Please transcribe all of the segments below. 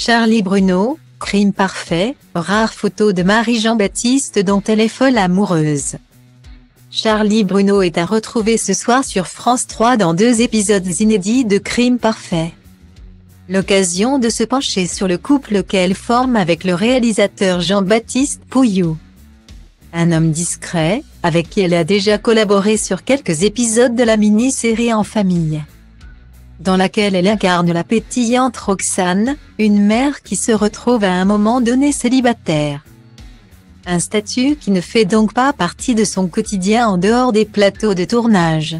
Charlie Bruno, crime parfait, rare photo de Marie Jean-Baptiste dont elle est folle amoureuse. Charlie Bruno est à retrouver ce soir sur France 3 dans 2 épisodes inédits de Crime parfait. L'occasion de se pencher sur le couple qu'elle forme avec le réalisateur Jean-Baptiste Pouillou. Un homme discret, avec qui elle a déjà collaboré sur quelques épisodes de la mini-série En famille, dans laquelle elle incarne la pétillante Roxane, une mère qui se retrouve à un moment donné célibataire. Un statut qui ne fait donc pas partie de son quotidien en dehors des plateaux de tournage.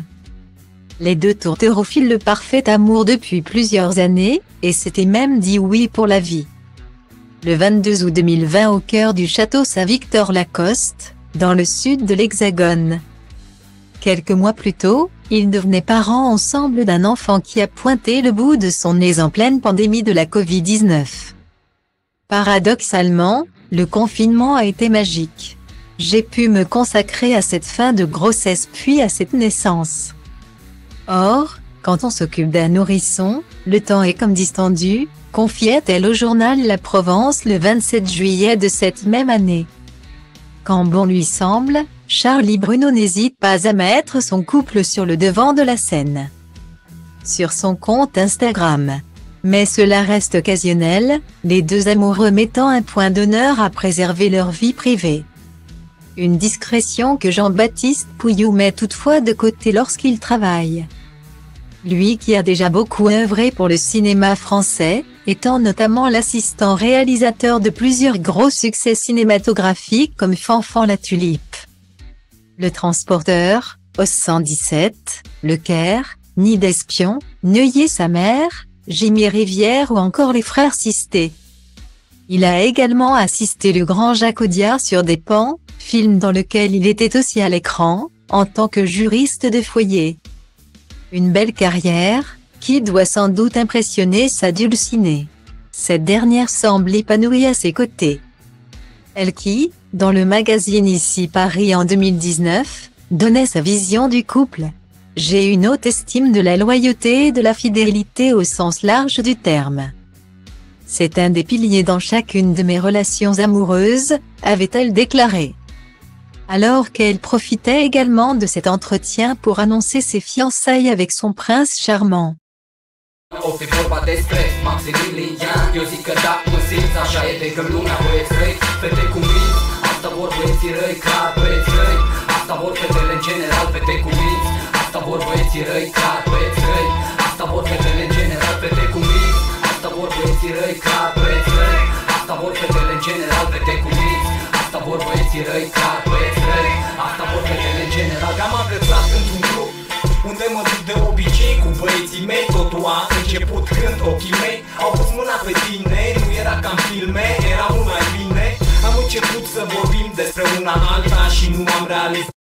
Les deux tourtereaux filent le parfait amour depuis plusieurs années, et s'étaient même dit oui pour la vie. Le 22 août 2020 au cœur du château Saint-Victor-Lacoste, dans le sud de l'Hexagone. Quelques mois plus tôt, ils devenaient parents ensemble d'un enfant qui a pointé le bout de son nez en pleine pandémie de la Covid-19. Paradoxalement, le confinement a été magique. J'ai pu me consacrer à cette fin de grossesse puis à cette naissance. Or, quand on s'occupe d'un nourrisson, le temps est comme distendu, confiait-elle au journal La Provence le 27 juillet de cette même année. Quand bon lui semble, Charlie Bruno n'hésite pas à mettre son couple sur le devant de la scène. Sur son compte Instagram. Mais cela reste occasionnel, les deux amoureux mettant un point d'honneur à préserver leur vie privée. Une discrétion que Jean-Baptiste Pouillou met toutefois de côté lorsqu'il travaille. Lui qui a déjà beaucoup œuvré pour le cinéma français, étant notamment l'assistant réalisateur de plusieurs gros succès cinématographiques comme Fanfan la Tulipe, Le Transporteur, Os 117, Le Caire, Nid d'espion, Neuilly sa mère, Jimmy Rivière ou encore Les Frères Sisté. Il a également assisté le grand Jacques Audiard sur Des Pans, film dans lequel il était aussi à l'écran, en tant que juriste de foyer. Une belle carrière, qui doit sans doute impressionner sa dulcinée. Cette dernière semble épanouie à ses côtés. Elle qui, dans le magazine Ici Paris en 2019, donnait sa vision du couple. J'ai une haute estime de la loyauté et de la fidélité au sens large du terme. C'est un des piliers dans chacune de mes relations amoureuses, avait-elle déclaré. Alors qu'elle profitait également de cet entretien pour annoncer ses fiançailles avec son prince charmant. O fi vorba despre Maximilian, eu zic că da, mă simți, așa e de când lumea băieți răi, fete cu minți, asta vor băieții răi, clar băieți răi, asta vor fetele în general, fete cu minți, asta vor băieții răi, clar băieți răi, asta vor fetele în general, fete cu minți, asta vor băieții răi, clar băieți răi, asta vor fetele în general, fete cu minți, asta vor băieții răi, clar băieți răi, asta vor fetele în general. Am agățat într-un grup unde mă duc de obicei cu băieții mei. Totul a început când ochii mei au pus mâna pe tine. Nu era ca în filme, era mult mai bine. Am început să vorbim despre una alta și nu am realizat